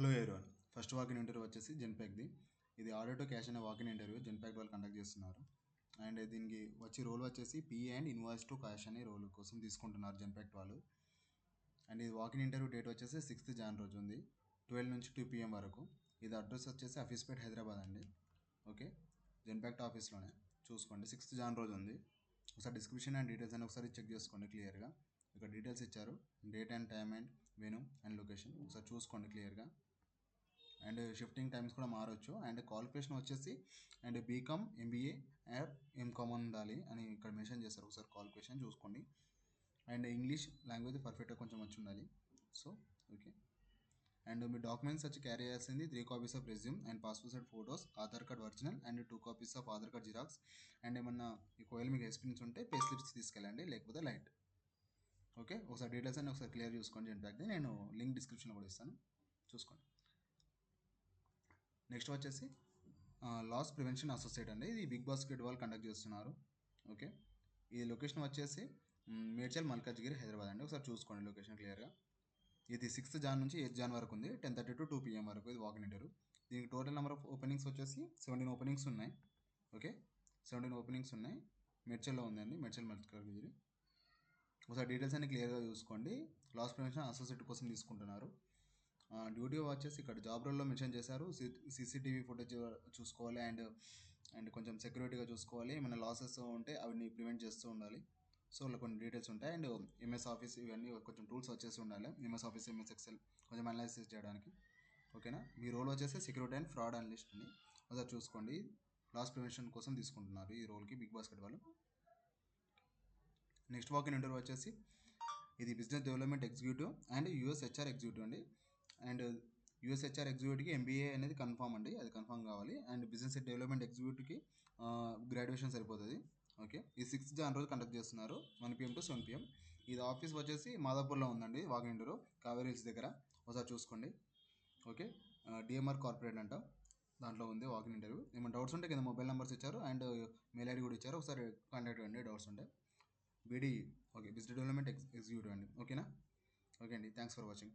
Hello everyone. First walk-in interview వచ్చేసి జెన్పాక్ది. ఇది order to cash అనే వాకిన్ ఇంటర్వ్యూ జెన్పాక్ వాళ్ళు కండక్ట్ చేస్తున్నారు. అండ్ దీనికి రోల్ వచ్చేసి PA and invoice to cash అనే రోల్ కోసం తీసుకుంటున్నారు జెన్పాక్ వాళ్ళు. అండ్ ఇది వాకిన్ ఇంటర్వ్యూ డేట్ వచ్చేసి 6th Jan రోజు ఉంది, 12 నుంచి 2 PM వరకు. ఇది అడ్రస్ వచ్చేసి అఫీస్పేట్ హైదరాబాద్ అండి. ఓకే, జెన్పాక్ట్ ఆఫీస్లోనే చూసుకోండి. 6th Jan రోజు ఉంది. ఒకసారి డిస్క్రిప్షన్ అండ్ డీటెయిల్స్ అని ఒకసారి చెక్ చేసుకోండి క్లియర్గా. ఇక్కడ డీటెయిల్స్ ఇచ్చారు, date and time and venue and location ఒకసారి చూసుకోండి క్లియర్గా. అండ్ షిఫ్టింగ్ టైమ్స్ కూడా మారవచ్చు. అండ్ క్వాలిఫికేషన్ వచ్చేసి and BCom, MBA or MCom ఉండాలి అని ఇక్కడ మెన్షన్ చేస్తారు. ఒకసారి క్వాలిఫికేషన్ చూసుకోండి. అండ్ ఇంగ్లీష్ లాంగ్వేజ్ పర్ఫెక్ట్గా కొంచెం వచ్చి ఉండాలి. So okay. And me documents వచ్చి క్యారీ చేయాల్సింది 3 copies of resume and passport size photos, Aadhaar card original and 2 copies of Aadhaar card xerox. And ఏమన్నా ఒకవేళ మీకు ఎక్స్పీరియన్స్ ఉంటే పే స్లిప్స్ తీసుకెళ్ళండి, లేకపోతే లైట్. ఓకే, ఒకసారి డీటెయిల్స్ అన్ని ఒకసారి క్లియర్ చూసుకోండి. జెన్పాక్ది నేను లింక్ డిస్క్రిప్షన్లో కూడా ఇస్తాను, చూసుకోండి. నెక్స్ట్ వచ్చేసి లాస్ ప్రివెన్షన్ అసోసియేట్ అండి. ఇది బిగ్ బాస్కెట్ వాళ్ళు కండక్ట్ చేస్తున్నారు. ఓకే, ఈ లొకేషన్ వచ్చేసి మేడ్చల్ మల్కాజ్గిరి హైదరాబాద్ అండి. ఒకసారి చూసుకోండి లొకేషన్ క్లియర్గా. ఇది 6th Jan నుంచి 8th Jan వరకు ఉంది, 10:30 to 2 PM వరకు ఇది వాకిన్ ఇంటర్వ్యూ. దీనికి టోటల్ నెంబర్ ఆఫ్ ఓపెనింగ్స్ వచ్చేసి 17 ఓపెనింగ్స్ ఉన్నాయి. ఓకే, 17 ఓపెనింగ్స్ ఉన్నాయి. మేడ్చల్లో ఉందండి, మేడ్చల్ మల్కాజ్గిరి. ఒకసారి డీటెయిల్స్ అన్ని క్లియర్గా చూసుకోండి. లాస్ ప్రివెన్షన్ అసోసియేట్ కోసం తీసుకుంటున్నారు. డ్యూటీ వచ్చేసి ఇక్కడ జాబ్ రోల్లో మెన్షన్ చేశారు. సీసీటీవీ ఫుటేజ్ చూసుకోవాలి అండ్ అండ్ కొంచెం సెక్యూరిటీగా చూసుకోవాలి. ఏమైనా లాసెస్ ఉంటే అవన్నీ ప్రివెంట్ చేస్తూ ఉండాలి. సో ఇలా కొన్ని డీటెయిల్స్ ఉంటాయి. అండ్ ఎంఎస్ ఆఫీస్ ఇవన్నీ కొంచెం టూల్స్ వచ్చేసి ఉండాలి. ఎంఎస్ ఆఫీస్, ఎంఎస్ ఎక్సెల్ కొంచెం అనాలిసిస్ చేయడానికి. ఓకేనా, మీ రోల్ వచ్చేసి సెక్యూరిటీ అండ్ ఫ్రాడ్ అనలిస్ట్ అని ఒకసారి చూసుకోండి. లాస్ ప్రివెన్షన్ కోసం తీసుకుంటున్నారు ఈ రోల్కి బిగ్ బాస్కెట్ వాళ్ళు. నెక్స్ట్ వాకిన్ ఇంటర్వ్యూ వచ్చేసి ఇది business development executive and US HR executive అండి. అండ్ యూఎస్హెచ్ఆర్ ఎగ్జిక్యూటివ్కి ఎంబీఏ అనేది కన్ఫామ్ అండి, అది కన్ఫామ్ కావాలి. అండ్ బిజినెస్ డెవలప్మెంట్ ఎగ్జిక్యూటివ్కి గ్రాడ్యుయేషన్ సరిపోతుంది. ఓకే, ఈ 6th Jan రోజు కండక్ట్ చేస్తున్నారు 1 PM to 7 PM. ఇది ఆఫీస్ వచ్చేసి మాదాపూర్లో ఉందండి, వాకిన్ ఇంటర్వ్యూ కావేరీ హిల్స్ దగ్గర. ఒకసారి చూసుకోండి. ఓకే, డిఎంఆర్ కార్పొరేట్ అంట, దాంట్లో ఉంది వాకిన్ ఇంటర్వ్యూ. ఏమైనా డౌట్స్ ఉంటే కింద మొబైల్ నెంబర్స్ ఇచ్చారు అండ్ మెయిల్ ఐడి కూడా ఇచ్చారు, ఒకసారి కాంటాక్ట్ అవ్వండి డౌట్స్ ఉంటే. BD okay, business development executive అండి. ఓకేనా, ఓకే అండి, థ్యాంక్స్ ఫర్ వాచింగ్.